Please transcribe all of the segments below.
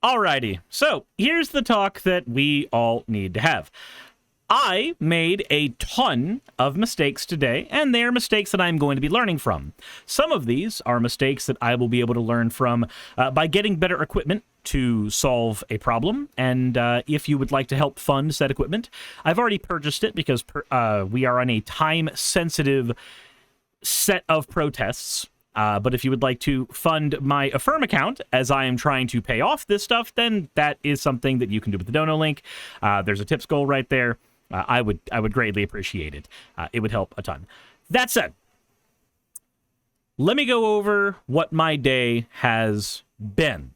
Alrighty, so here's the talk that we all need to have. I made a ton of mistakes today, and they are mistakes that I'm going to be learning from. Some of these are mistakes that I will be able to learn from by getting better equipment to solve a problem, and if you would like to help fund said equipment, I've already purchased it because we are on a time-sensitive set of protests. But if you would like to fund my Affirm account as I am trying to pay off this stuff, then that is something that you can do with the dono link. There's a tips goal right there. I would greatly appreciate it. It would help a ton. That said, let me go over what my day has been.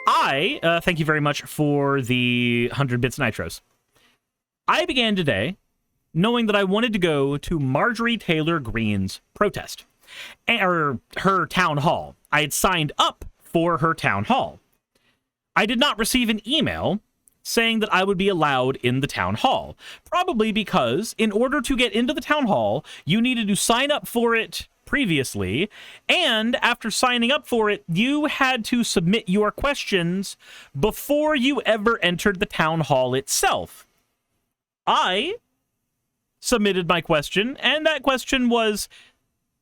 Thank you very much for the 100 bits nitros. I began today knowing that I wanted to go to Marjorie Taylor Greene's protest. Or her town hall. I had signed up for her town hall. I did not receive an email saying that I would be allowed in the town hall. Probably because in order to get into the town hall, you needed to sign up for it previously, and after signing up for it, you had to submit your questions before you ever entered the town hall itself. I submitted my question, and that question was,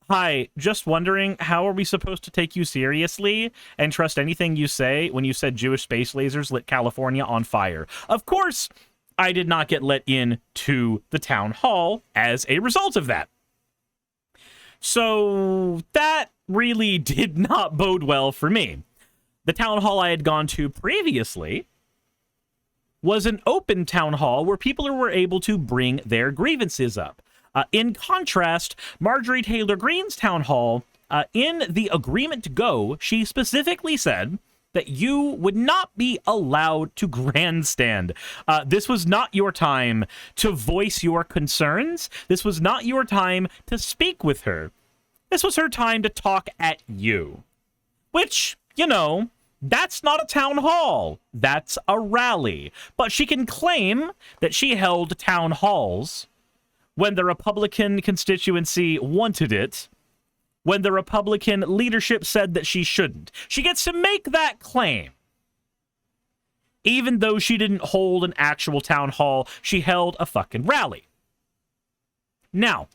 "Hi, just wondering, how are we supposed to take you seriously and trust anything you say when you said Jewish space lasers lit California on fire?" Of course, I did not get let in to the town hall as a result of that. So that really did not bode well for me. The town hall I had gone to previously was an open town hall where people were able to bring their grievances up. In contrast, Marjorie Taylor Greene's town hall, in the agreement to go, she specifically said that you would not be allowed to grandstand. This was not your time to voice your concerns. This was not your time to speak with her. This was her time to talk at you. Which, you know, that's not a town hall. That's a rally. But she can claim that she held town halls when the Republican constituency wanted it, when the Republican leadership said that she shouldn't. She gets to make that claim. Even though she didn't hold an actual town hall, she held a fucking rally. Now,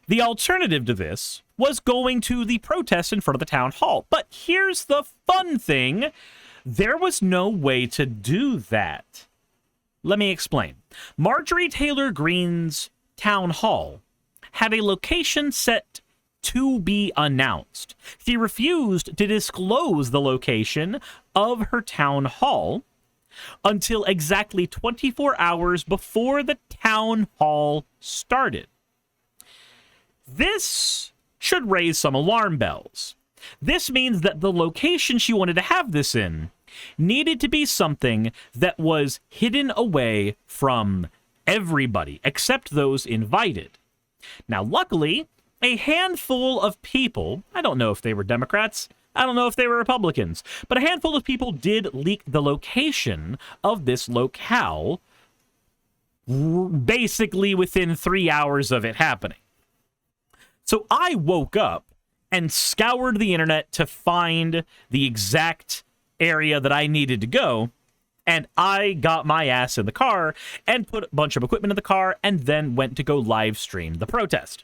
the alternative to this was going to the protest in front of the town hall. But here's the fun thing. There was no way to do that. Let me explain. Marjorie Taylor Greene's town hall had a location set to be announced. She refused to disclose the location of her town hall until exactly 24 hours before the town hall started. This should raise some alarm bells. This means that the location she wanted to have this in needed to be something that was hidden away from everybody except those invited. Now, luckily, a handful of people, I don't know if they were Democrats, I don't know if they were Republicans, but a handful of people did leak the location of this locale basically within 3 hours of it happening. So I woke up and scoured the internet to find the exact area that I needed to go, and I got my ass in the car and put a bunch of equipment in the car and then went to go live stream the protest.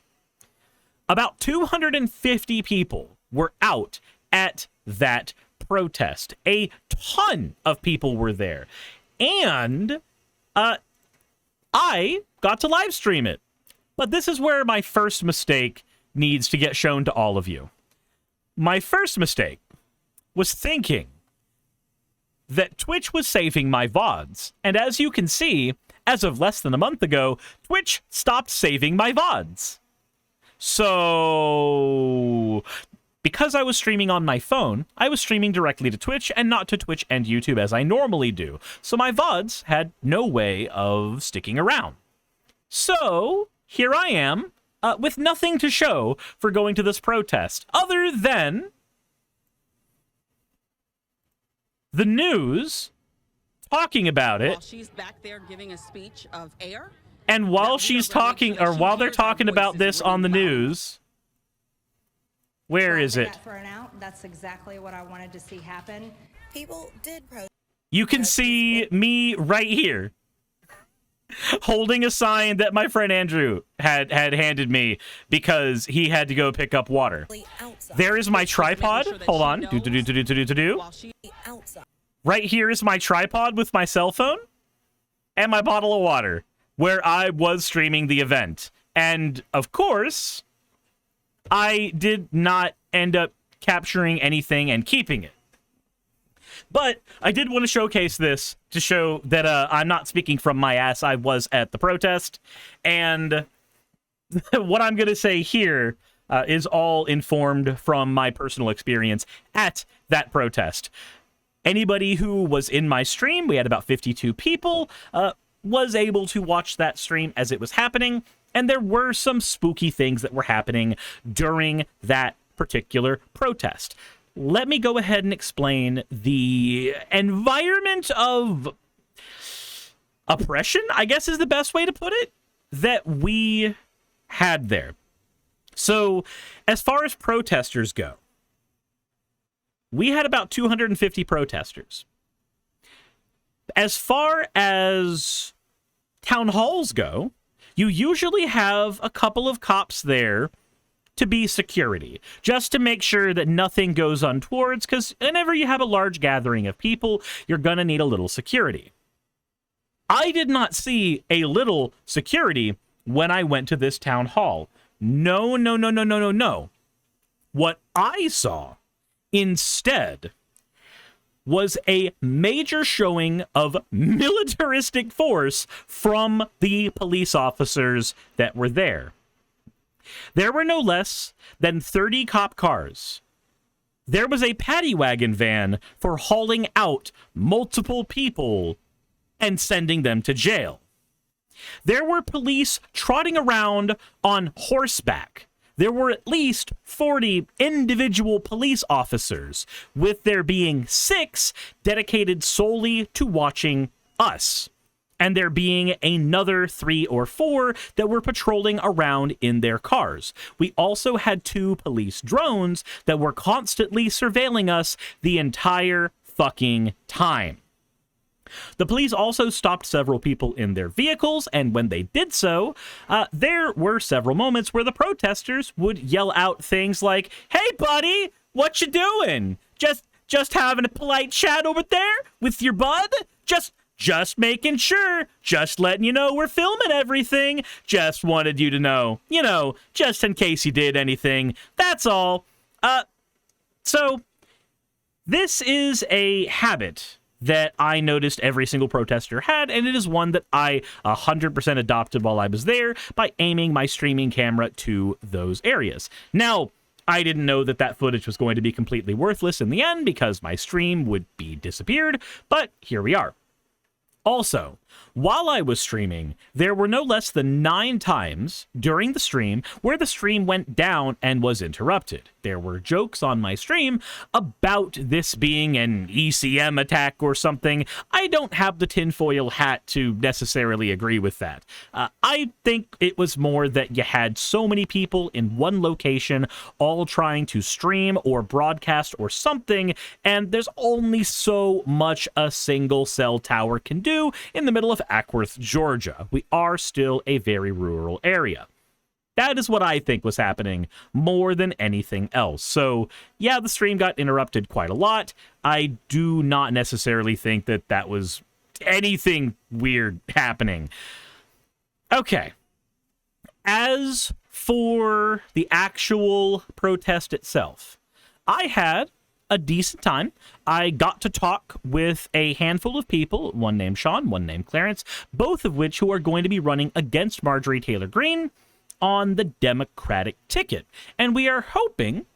About 250 people were out at that protest. A ton of people were there. And I got to live stream it. But this is where my first mistake needs to get shown to all of you. My first mistake was thinking that Twitch was saving my VODs. And as you can see, as of less than a month ago, Twitch stopped saving my VODs. So, because I was streaming on my phone, I was streaming directly to Twitch and not to Twitch and YouTube as I normally do. So my VODs had no way of sticking around. So, here I am, with nothing to show for going to this protest, other than the news talking about it. While she's back there giving a speech of air. And while she's talking, or while they're talking about this on the news, Where is They it? got thrown out. That's exactly what I wanted to see happen. People did protest. You can see me right here, holding a sign that my friend Andrew had handed me because he had to go pick up water. There is my tripod. Hold on. While she Outside. Right here is my tripod with my cell phone and my bottle of water where I was streaming the event. And of course, I did not end up capturing anything and keeping it. But I did want to showcase this to show that I'm not speaking from my ass. I was at the protest. And what I'm going to say here is all informed from my personal experience at that protest. Anybody who was in my stream, we had about 52 people, was able to watch that stream as it was happening. And there were some spooky things that were happening during that particular protest. Let me go ahead and explain the environment of oppression, I guess is the best way to put it, that we had there. So, as far as protesters go, we had about 250 protesters. As far as town halls go, you usually have a couple of cops there to be security, just to make sure that nothing goes untowards, because whenever you have a large gathering of people, you're gonna need a little security. I did not see a little security when I went to this town hall. No. What I saw instead was a major showing of militaristic force from the police officers that were there. There were no less than 30 cop cars. There was a paddy wagon van for hauling out multiple people and sending them to jail. There were police trotting around on horseback. There were at least 40 individual police officers, with there being 6 dedicated solely to watching us, and there being another 3 or 4 that were patrolling around in their cars. We also had 2 police drones that were constantly surveilling us the entire fucking time. The police also stopped several people in their vehicles, and when they did so, there were several moments where the protesters would yell out things like, "Hey, buddy, what you doing? Just having a polite chat over there with your bud? Just making sure, just letting you know we're filming everything. Just wanted you to know, just in case you did anything. That's all." So this is a habit that I noticed every single protester had, and it is one that I 100% adopted while I was there by aiming my streaming camera to those areas. Now, I didn't know that that footage was going to be completely worthless in the end because my stream would be disappeared, but here we are. Also, while I was streaming, there were no less than 9 times during the stream where the stream went down and was interrupted. There were jokes on my stream about this being an ECM attack or something. I don't have the tinfoil hat to necessarily agree with that. I think it was more that you had so many people in one location all trying to stream or broadcast or something, and there's only so much a single cell tower can do in the middle of Ackworth, Georgia. We are still a very rural area. That is what I think was happening more than anything else. So, yeah, the stream got interrupted quite a lot. I do not necessarily think that that was anything weird happening. Okay. As for the actual protest itself, I had a decent time. I got to talk with a handful of people, one named Sean, one named Clarence, both of which who are going to be running against Marjorie Taylor Greene on the Democratic ticket. And we are hoping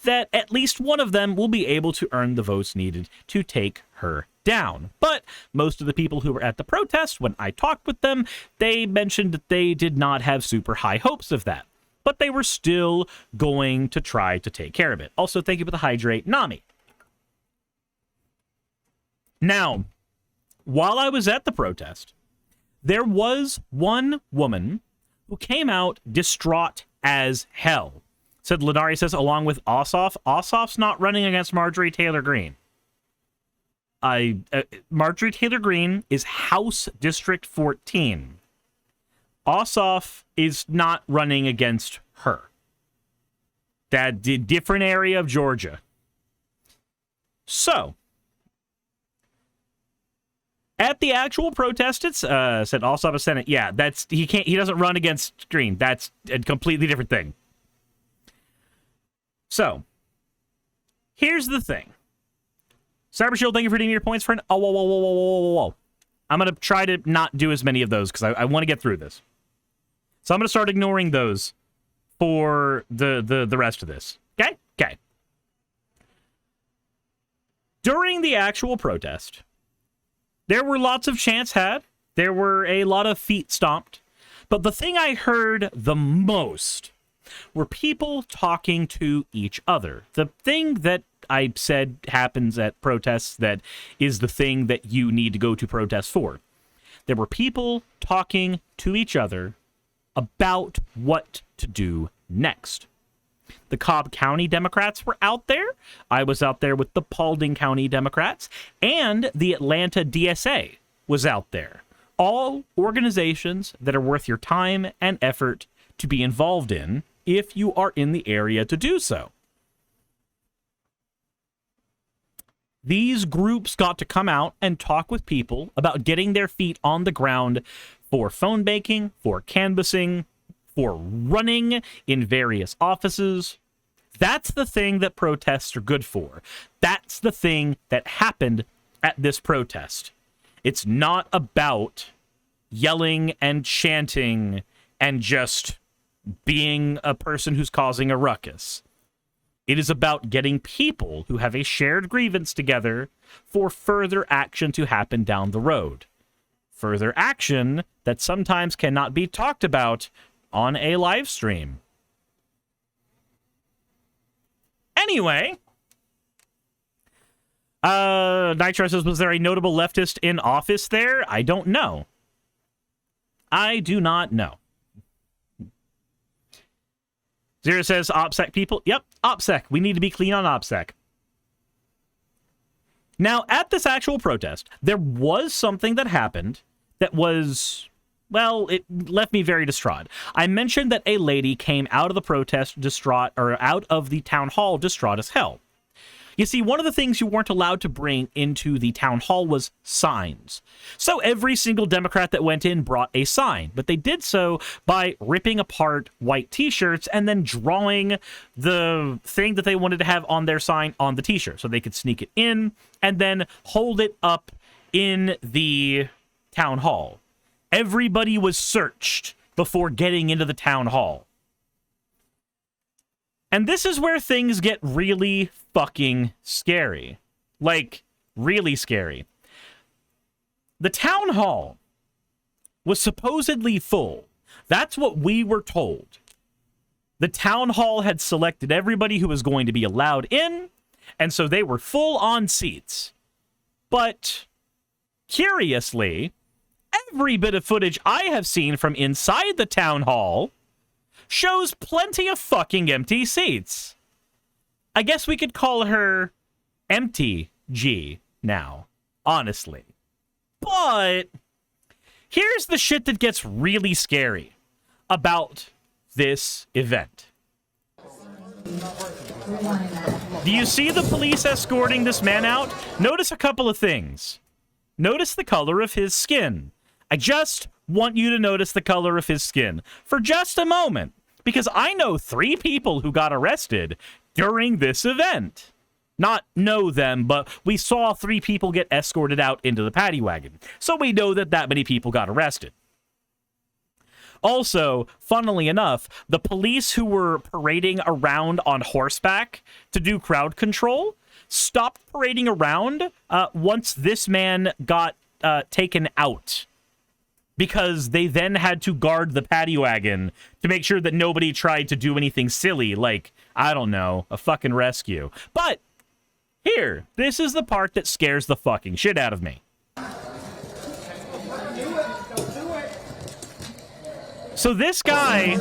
that at least one of them will be able to earn the votes needed to take her down. But most of the people who were at the protest, when I talked with them, they mentioned that they did not have super high hopes of that. But they were still going to try to take care of it. Also, thank you for the hydrate, Nami. Now, while I was at the protest, there was one woman who came out distraught as hell. Said Lenari says, along with Ossoff. Ossoff's not running against Marjorie Taylor Greene. Marjorie Taylor Greene is House District 14. Ossoff is not running against her. That different area of Georgia. So, at the actual protest, it's said Ossoff is Senate. Yeah, he doesn't run against Greene. That's a completely different thing. So, here's the thing. Cyber Shield, thank you for redeeming your points, friend. Oh, whoa. I'm going to try to not do as many of those because I want to get through this. So I'm going to start ignoring those for the rest of this. Okay? Okay. During the actual protest, there were lots of chants had. There were a lot of feet stomped. But the thing I heard the most were people talking to each other. The thing that I said happens at protests that is the thing that you need to go to protest for. There were people talking to each other about what to do next. The Cobb County Democrats were out there. I was out there with the Paulding County Democrats, and the Atlanta DSA was out there. All organizations that are worth your time and effort to be involved in if you are in the area to do so. These groups got to come out and talk with people about getting their feet on the ground for phone banking, for canvassing, for running in various offices. That's the thing that protests are good for. That's the thing that happened at this protest. It's not about yelling and chanting and just being a person who's causing a ruckus. It is about getting people who have a shared grievance together for further action to happen down the road. Further action that sometimes cannot be talked about on a live stream. Anyway, Nitro says, was there a notable leftist in office there? I don't know. I do not know. Zero says, OPSEC people. Yep, OPSEC. We need to be clean on OPSEC. Now, at this actual protest, there was something that happened that was, well, it left me very distraught. I mentioned that a lady came out of the protest distraught, or out of the town hall distraught as hell. You see, one of the things you weren't allowed to bring into the town hall was signs. So every single Democrat that went in brought a sign, but they did so by ripping apart white t-shirts and then drawing the thing that they wanted to have on their sign on the t-shirt so they could sneak it in and then hold it up in the town hall. Everybody was searched before getting into the town hall. And this is where things get really fucking scary. Like, really scary. The town hall was supposedly full. That's what we were told. The town hall had selected everybody who was going to be allowed in, and so they were full on seats. But, curiously, every bit of footage I have seen from inside the town hall shows plenty of fucking empty seats. I guess we could call her Empty G now, honestly. But here's the shit that gets really scary about this event. Do you see the police escorting this man out? Notice a couple of things. Notice the color of his skin. I just want you to notice the color of his skin for just a moment, because I know 3 people who got arrested during this event. Not know them, but we saw 3 people get escorted out into the paddy wagon. So we know that many people got arrested. Also, funnily enough, the police who were parading around on horseback to do crowd control stopped parading around once this man got taken out, because they then had to guard the paddy wagon to make sure that nobody tried to do anything silly, like, I don't know, a fucking rescue. But here, this is the part that scares the fucking shit out of me. So this guy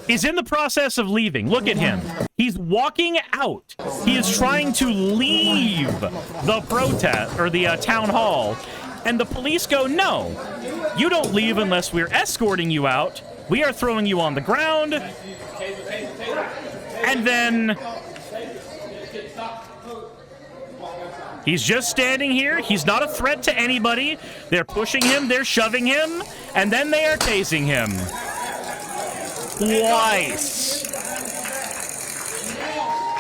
is in the process of leaving. Look at him. He's walking out. He is trying to leave the protest or the town hall. And the police go, no, you don't leave unless we're escorting you out. We are throwing you on the ground. And then he's just standing here. He's not a threat to anybody. They're pushing him. They're shoving him. And then they are tasing him. Twice.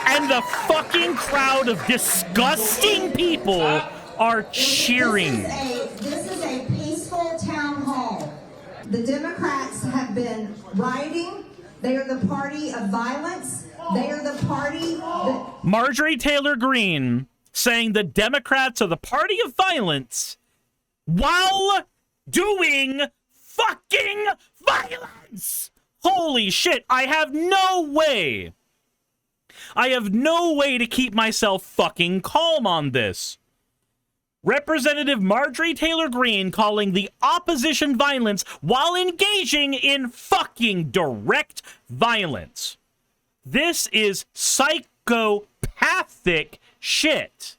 And the fucking crowd of disgusting people are cheering. This is a peaceful town hall. The Democrats have been rioting. They are the party of violence. They are the party that... Marjorie Taylor Greene saying the Democrats are the party of violence while doing fucking violence. Holy shit, I have no way. I have no way to keep myself fucking calm on this. Representative Marjorie Taylor Greene calling the opposition violence while engaging in fucking direct violence. This is psychopathic shit.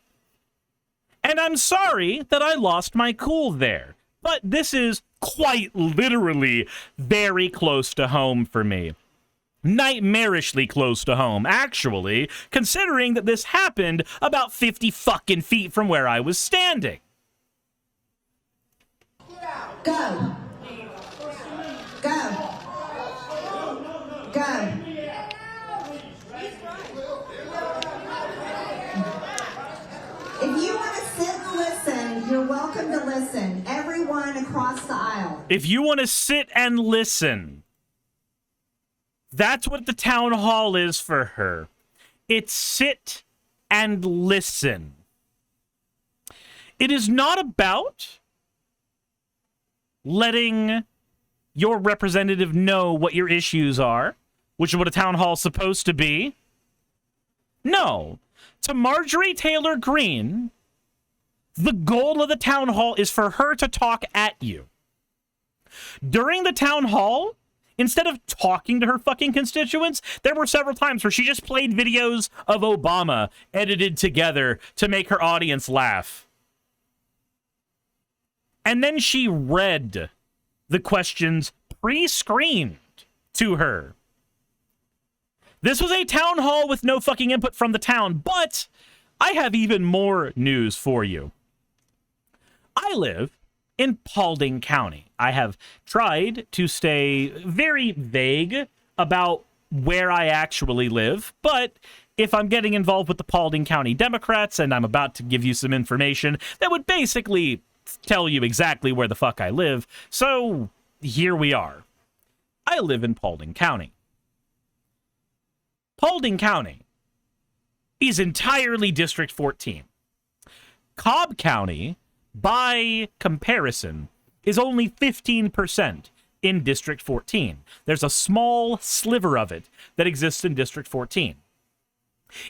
And I'm sorry that I lost my cool there, but this is quite literally very close to home for me. Nightmarishly close to home, actually, considering that this happened about 50 fucking feet from where I was standing. Go. Go. Go. If you want to sit and listen, you're welcome to listen. Everyone across the aisle. If you want to sit and listen, that's what the town hall is for her. It's sit and listen. It is not about letting your representative know what your issues are, which is what a town hall is supposed to be. No. To Marjorie Taylor Greene, the goal of the town hall is for her to talk at you. During the town hall, instead of talking to her fucking constituents, there were several times where she just played videos of Obama edited together to make her audience laugh. And then she read the questions pre-screened to her. This was a town hall with no fucking input from the town, but I have even more news for you. I live in Paulding County. I have tried to stay very vague about where I actually live, but if I'm getting involved with the Paulding County Democrats and I'm about to give you some information that would basically tell you exactly where the fuck I live, so here we are. I live in Paulding County. Paulding County is entirely District 14. Cobb County, by comparison, is only 15% in District 14. There's a small sliver of it that exists in District 14.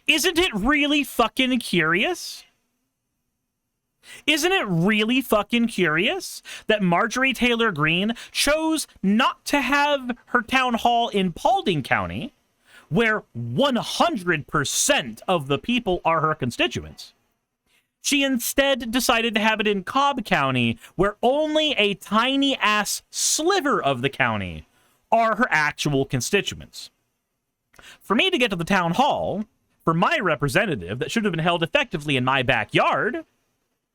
Isn't it really fucking curious? Isn't it really fucking curious that Marjorie Taylor Greene chose not to have her town hall in Paulding County, where 100% of the people are her constituents? She instead decided to have it in Cobb County, where only a tiny-ass sliver of the county are her actual constituents. For me to get to the town hall, for my representative that should have been held effectively in my backyard,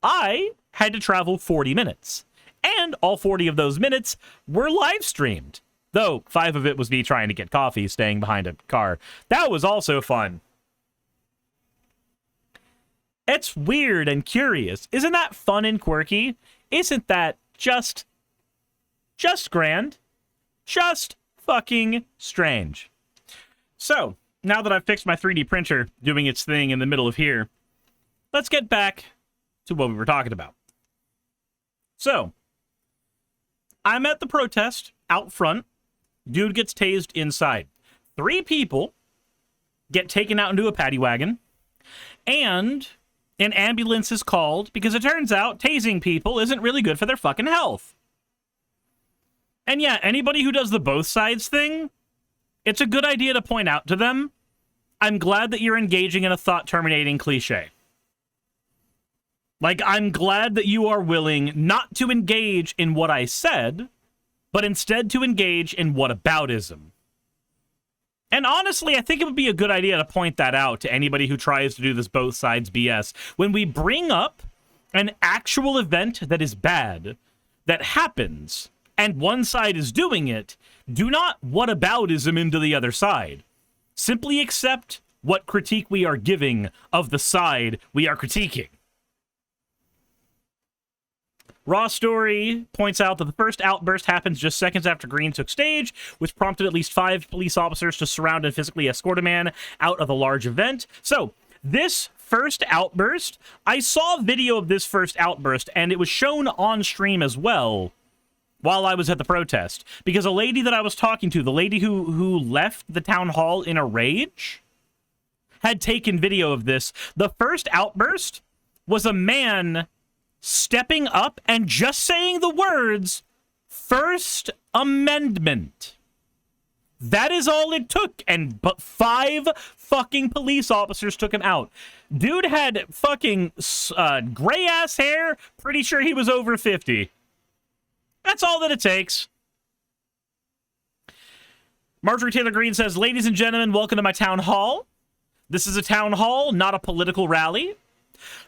I had to travel 40 minutes. And all 40 of those minutes were live-streamed. Though 5 of it was me trying to get coffee, staying behind a car. That was also fun. It's weird and curious. Isn't that fun and quirky? Isn't that just grand? Just fucking strange. So, now that I've fixed my 3D printer doing its thing in the middle of here, let's get back to what we were talking about. So, I'm at the protest out front. Dude gets tased inside. 3 people get taken out into a paddy wagon, and an ambulance is called because it turns out tasing people isn't really good for their fucking health. And yeah, anybody who does the both sides thing, it's a good idea to point out to them, I'm glad that you're engaging in a thought-terminating cliche. Like, I'm glad that you are willing not to engage in what I said, but instead to engage in whataboutism. And honestly, I think it would be a good idea to point that out to anybody who tries to do this both sides BS. When we bring up an actual event that is bad, that happens, and one side is doing it, do not whataboutism into the other side. Simply accept what critique we are giving of the side we are critiquing. Raw Story points out that the first outburst happens just seconds after Green took stage, which prompted at least 5 police officers to surround and physically escort a man out of a large event. So, this first outburst, I saw video of this first outburst, and it was shown on stream as well while I was at the protest. Because a lady that I was talking to, the lady who left the town hall in a rage, had taken video of this. The first outburst was a man stepping up and just saying the words, First Amendment. That is all it took, but 5 fucking police officers took him out. Dude had fucking gray-ass hair, pretty sure he was over 50. That's all that it takes. Marjorie Taylor Greene says, ladies and gentlemen, welcome to my town hall. This is a town hall, not a political rally.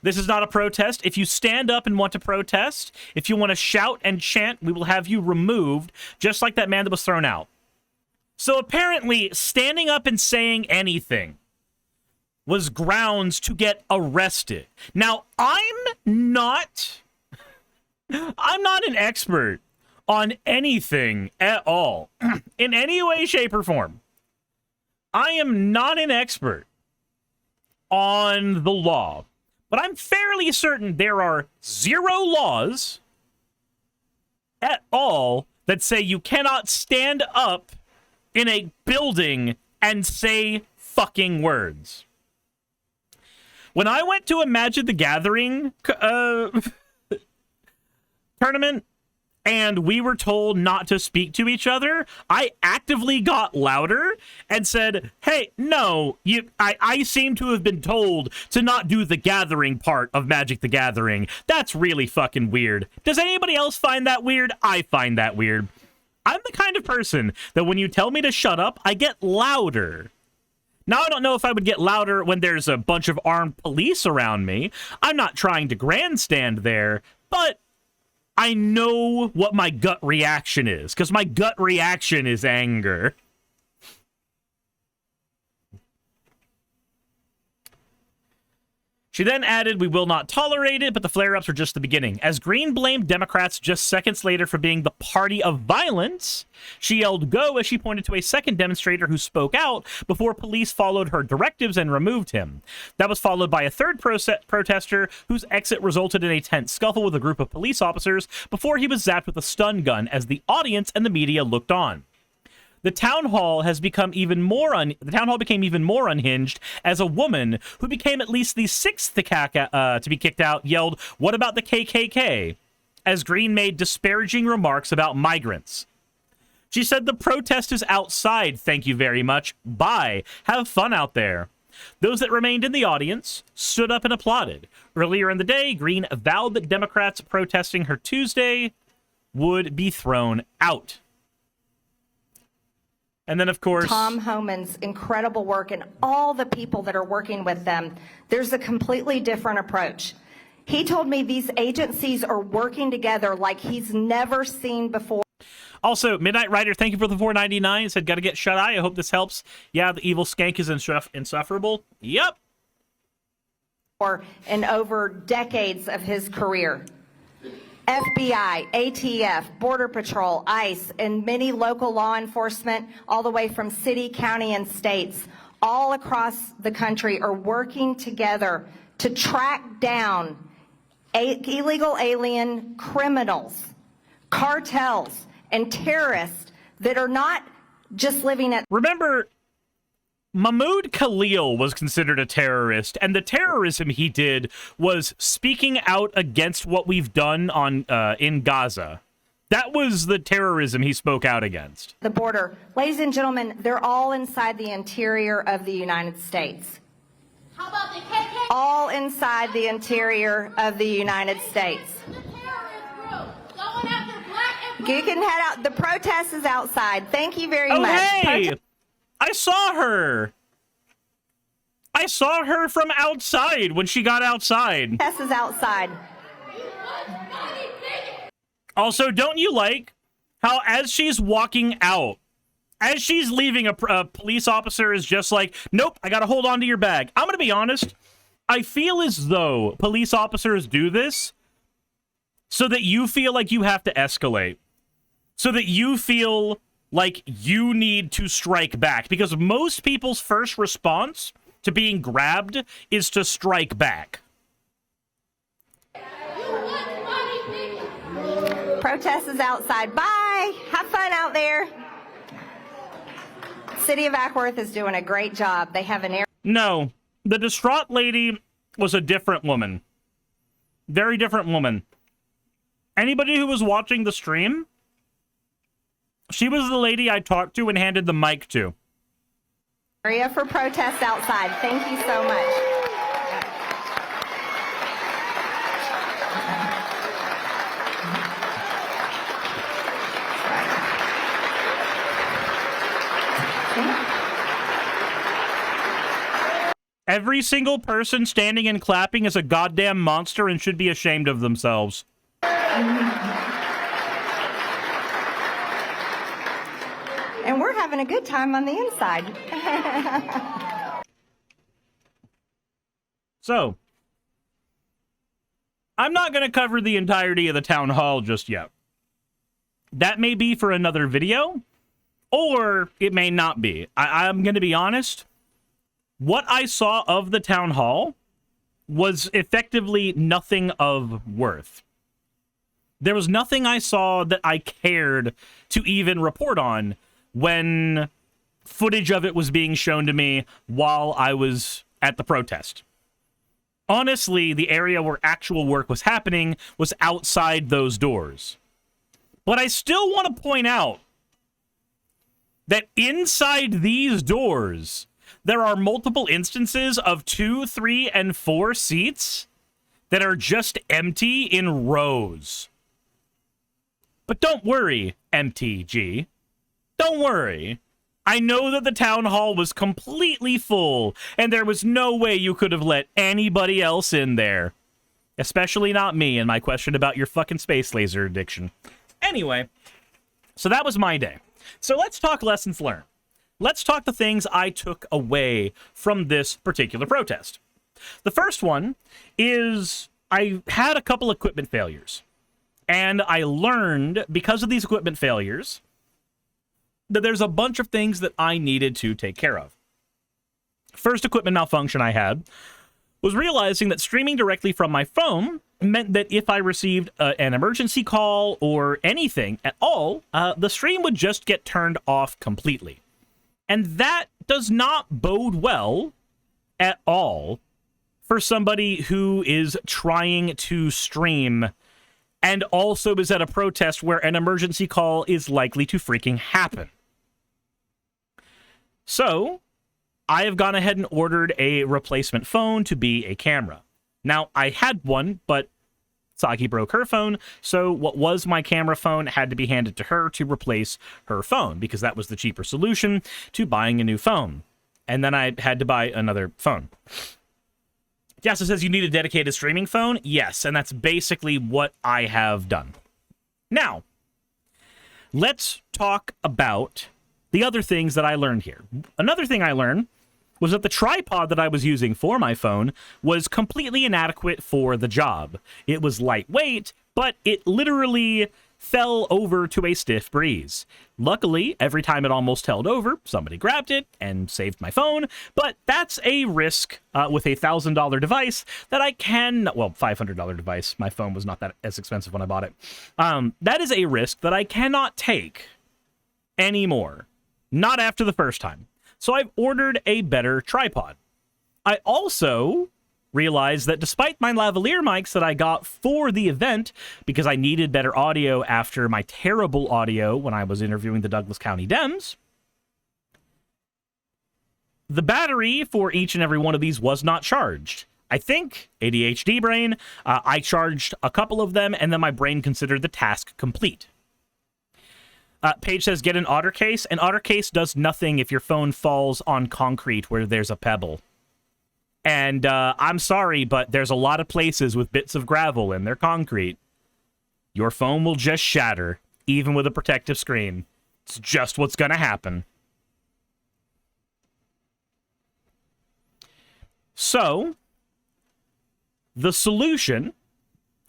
This is not a protest. If you stand up and want to protest, if you want to shout and chant, we will have you removed, just like that man that was thrown out. So apparently, standing up and saying anything was grounds to get arrested. Now, I'm not an expert on anything at all, in any way, shape, or form. I am not an expert on the law. But I'm fairly certain there are 0 laws at all that say you cannot stand up in a building and say fucking words. When I went to a Magic the Gathering tournament, and we were told not to speak to each other, I actively got louder and said, hey, no, I seem to have been told to not do the gathering part of Magic the Gathering. That's really fucking weird. Does anybody else find that weird? I find that weird. I'm the kind of person that when you tell me to shut up, I get louder. Now, I don't know if I would get louder when there's a bunch of armed police around me. I'm not trying to grandstand there, but I know what my gut reaction is, because my gut reaction is anger. She then added, we will not tolerate it, but the flare-ups are just the beginning. As Green blamed Democrats just seconds later for being the party of violence, she yelled go as she pointed to a second demonstrator who spoke out before police followed her directives and removed him. That was followed by a third protester whose exit resulted in a tense scuffle with a group of police officers before he was zapped with a stun gun as the audience and the media looked on. The town hall became even more unhinged as a woman who became at least the 6th to be kicked out yelled, "What about the KKK?" as Green made disparaging remarks about migrants. She said, "The protest is outside, thank you very much. Bye. Have fun out there." Those that remained in the audience stood up and applauded. Earlier in the day, Green vowed that Democrats protesting her Tuesday would be thrown out. And then, of course, Tom Homan's incredible work and all the people that are working with them, there's a completely different approach. He told me these agencies are working together like he's never seen before. Also, Midnight Rider, thank you for the $4.99. Said, gotta get shut eye. I hope this helps. Yeah, the evil skank is insufferable. Yep. In over decades of his career. FBI, ATF, Border Patrol, ICE, and many local law enforcement, all the way from city, county, and states, all across the country are working together to track down illegal alien criminals, cartels, and terrorists that are not just living at... Remember, Mahmoud Khalil was considered a terrorist, and the terrorism he did was speaking out against what we've done on in Gaza. That was the terrorism he spoke out against. The border. Ladies and gentlemen, they're all inside the interior of the United States. How about the KKK? All inside the interior of the United States. The terrorist group going after black and You can head out. The protest is outside. Thank you very Oh, much. hey! I saw her! I saw her from outside when she got outside. Protest is outside. Also, don't you like how as she's walking out, as she's leaving, a police officer is just like, nope, I gotta hold on to your bag. I'm gonna be honest. I feel as though police officers do this so that you feel like you have to escalate. So that you feel like you need to strike back. Because most people's first response to being grabbed is to strike back. Protest is outside. Bye. Have fun out there. City of Ackworth is doing a great job. They have an air. No, the distraught lady was a different woman. Very different woman. Anybody who was watching the stream, she was the lady I talked to and handed the mic to. Area for protest outside. Thank you so much. Every single person standing and clapping is a goddamn monster and should be ashamed of themselves. And we're having a good time on the inside. So, I'm not going to cover the entirety of the town hall just yet. That may be for another video, or it may not be. I'm going to be honest. What I saw of the town hall was effectively nothing of worth. There was nothing I saw that I cared to even report on when footage of it was being shown to me while I was at the protest. Honestly, the area where actual work was happening was outside those doors. But I still want to point out that inside these doors, there are multiple instances of 2, 3, and 4 seats that are just empty in rows. But don't worry, MTG. Don't worry. I know that the town hall was completely full, and there was no way you could have let anybody else in there. Especially not me and my question about your fucking space laser addiction. Anyway, so that was my day. So let's talk lessons learned. Let's talk the things I took away from this particular protest. The first one is I had a couple equipment failures. And I learned, because of these equipment failures, that there's a bunch of things that I needed to take care of. First equipment malfunction I had was realizing that streaming directly from my phone meant that if I received an emergency call or anything at all, the stream would just get turned off completely. And that does not bode well at all for somebody who is trying to stream and also is at a protest where an emergency call is likely to freaking happen. So, I have gone ahead and ordered a replacement phone to be a camera. Now, I had one, but Saki broke her phone, so what was my camera phone had to be handed to her to replace her phone, because that was the cheaper solution to buying a new phone. And then I had to buy another phone. Yes, it says you need a dedicated streaming phone. Yes, and that's basically what I have done. Now, let's talk about the other things that I learned here. Another thing I learned was that the tripod that I was using for my phone was completely inadequate for the job. It was lightweight, but it literally fell over to a stiff breeze. Luckily, every time it almost held over, somebody grabbed it and saved my phone, but that's a risk with a $1,000 device that I can, well, $500 device. My phone was not that as expensive when I bought it. That is a risk that I cannot take anymore. Not after the first time. So I've ordered a better tripod. I also realized that despite my lavalier mics that I got for the event, because I needed better audio after my terrible audio when I was interviewing the Douglas County Dems, the battery for each and every one of these was not charged. I think, ADHD brain, I charged a couple of them, and then my brain considered the task complete. Paige says, get an otter case. An otter case does nothing if your phone falls on concrete where there's a pebble. And I'm sorry, but there's a lot of places with bits of gravel in their concrete. Your phone will just shatter, even with a protective screen. It's just what's going to happen. So, the solution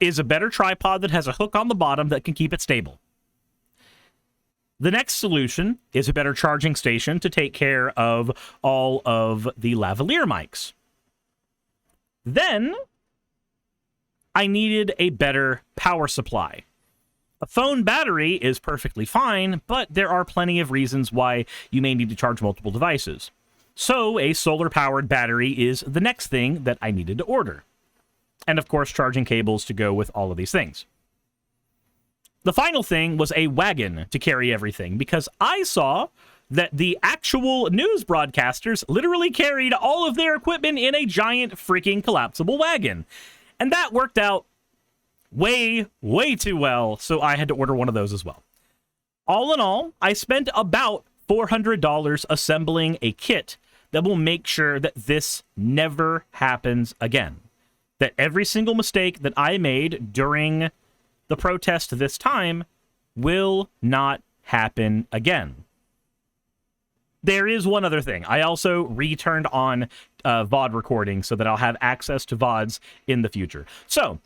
is a better tripod that has a hook on the bottom that can keep it stable. The next solution is a better charging station to take care of all of the lavalier mics. Then, I needed a better power supply. A phone battery is perfectly fine, but there are plenty of reasons why you may need to charge multiple devices. So, a solar-powered battery is the next thing that I needed to order. And, of course, charging cables to go with all of these things. The final thing was a wagon to carry everything, because I saw that the actual news broadcasters literally carried all of their equipment in a giant freaking collapsible wagon. And that worked out way, way too well, so I had to order one of those as well. All in all, I spent about $400 assembling a kit that will make sure that this never happens again. That every single mistake that I made during the protest this time will not happen again. There is one other thing. I also returned on VOD recording so that I'll have access to VODs in the future. So,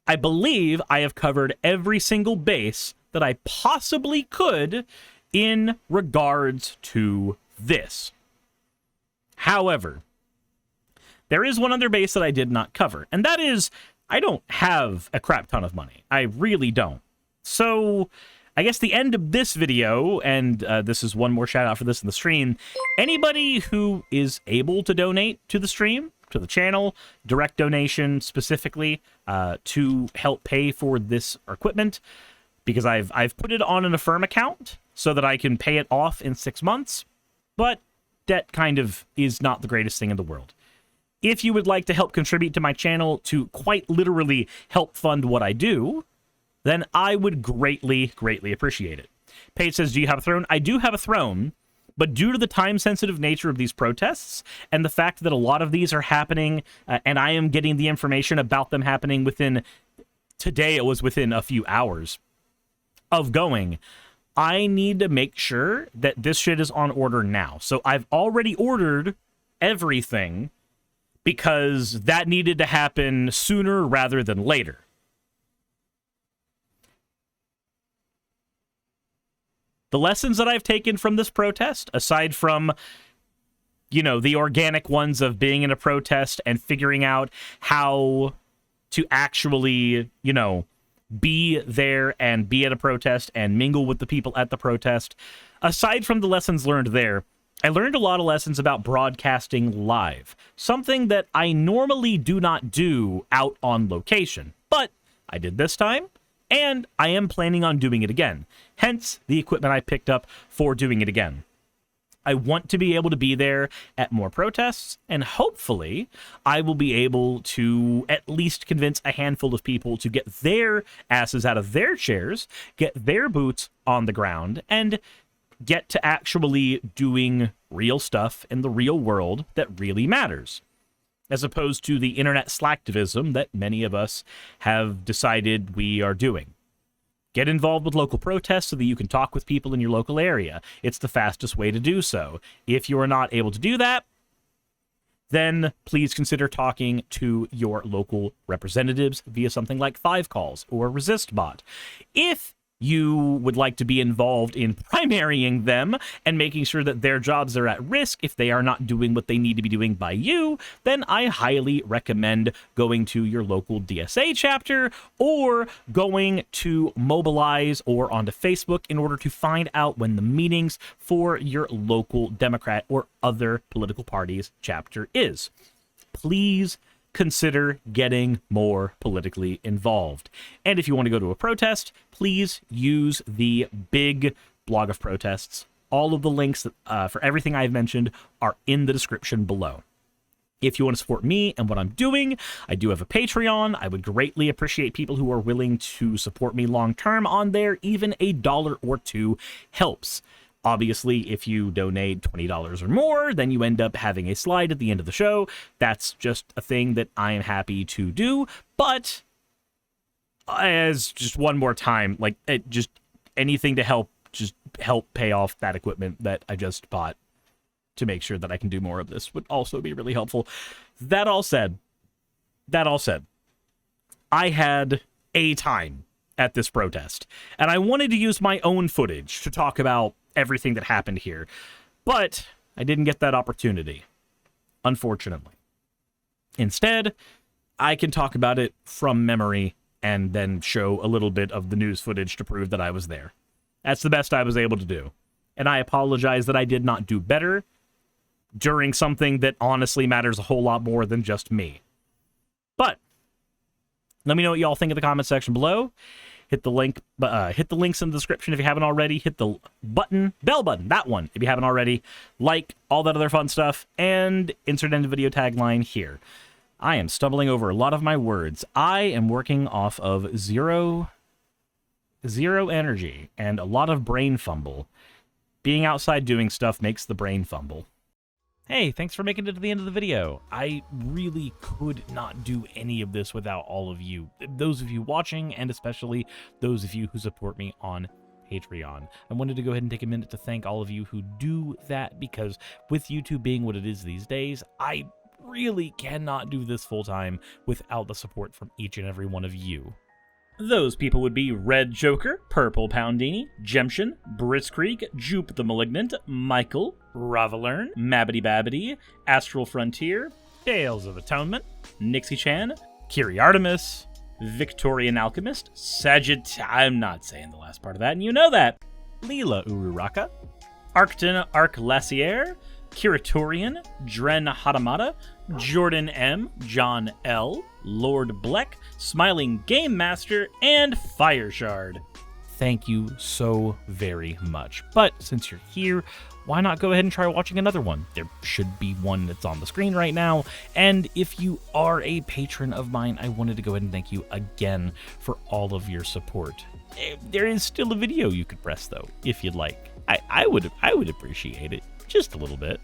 I believe I have covered every single base that I possibly could in regards to this. However, there is one other base that I did not cover, and that is, I don't have a crap ton of money. I really don't. So, I guess the end of this video, and this is one more shout out for this in the stream, anybody who is able to donate to the stream, to the channel, direct donation specifically, to help pay for this equipment, because I've put it on an Affirm account so that I can pay it off in 6 months, but debt kind of is not the greatest thing in the world. If you would like to help contribute to my channel to quite literally help fund what I do, then I would greatly, greatly appreciate it. Paige says, do you have a throne? I do have a throne, but due to the time-sensitive nature of these protests and the fact that a lot of these are happening, and I am getting the information about them happening within, today it was within a few hours of going, I need to make sure that this shit is on order now. So I've already ordered everything because that needed to happen sooner rather than later. The lessons that I've taken from this protest, aside from, you know, the organic ones of being in a protest and figuring out how to actually, you know, be there and be at a protest and mingle with the people at the protest, aside from the lessons learned there, I learned a lot of lessons about broadcasting live, something that I normally do not do out on location, but I did this time, and I am planning on doing it again. Hence, the equipment I picked up for doing it again. I want to be able to be there at more protests, and hopefully I will be able to at least convince a handful of people to get their asses out of their chairs, get their boots on the ground, and get to actually doing real stuff in the real world that really matters, as opposed to the internet slacktivism that many of us have decided we are doing. Get involved with local protests so that you can talk with people in your local area. It's the fastest way to do so. If you are not able to do that, then please consider talking to your local representatives via something like 5Calls or ResistBot. If you would like to be involved in primarying them and making sure that their jobs are at risk if they are not doing what they need to be doing by you, then I highly recommend going to your local DSA chapter or going to Mobilize or onto Facebook in order to find out when the meetings for your local Democrat or other political party's chapter is. Please consider getting more politically involved. And if you want to go to a protest, please use the big blog of protests. All of the links for everything I've mentioned are in the description below. If you want to support me and what I'm doing, I do have a Patreon. I would greatly appreciate people who are willing to support me long term on there. Even $1 or $2 helps. Obviously, if you donate $20 or more, then you end up having a slide at the end of the show. That's just a thing that I am happy to do. But as just one more time, like just anything to help pay off that equipment that I just bought to make sure that I can do more of this would also be really helpful. That all said, I had a time at this protest, and I wanted to use my own footage to talk about everything that happened here, but I didn't get that opportunity, unfortunately. Instead, I can talk about it from memory and then show a little bit of the news footage to prove that I was there. That's the best I was able to do, and I apologize that I did not do better during something that honestly matters a whole lot more than just me. But let me know what y'all think in the comment section below. Hit the link, hit the links in the description if you haven't already. Hit the bell button, that one, if you haven't already. Like, all that other fun stuff, and insert end video tagline here. I am stumbling over a lot of my words. I am working off of zero energy and a lot of brain fumble. Being outside doing stuff makes the brain fumble. Hey, thanks for making it to the end of the video. I really could not do any of this without all of you. Those of you watching, and especially those of you who support me on Patreon. I wanted to go ahead and take a minute to thank all of you who do that, because with YouTube being what it is these days, I really cannot do this full time without the support from each and every one of you. Those people would be Red Joker, Purple Poundini, Jemshin, Britzkrieg, Jupe the Malignant, Michael, Ravalern, Mabbity Babbity, Astral Frontier, Tales of Atonement, Nixie Chan, Kiri Artemis, Victorian Alchemist, I'm not saying the last part of that, and you know that, Leela Ururaka, Arcton Arclacier, Kiratorian, Dren Hadamata, Jordan M, John L, Lord Bleck, Smiling Game Master, and Fireshard. Thank you so very much. But since you're here, why not go ahead and try watching another one? There should be one that's on the screen right now. And if you are a patron of mine, I wanted to go ahead and thank you again for all of your support. There is still a video you could press though, if you'd like. I would appreciate it just a little bit.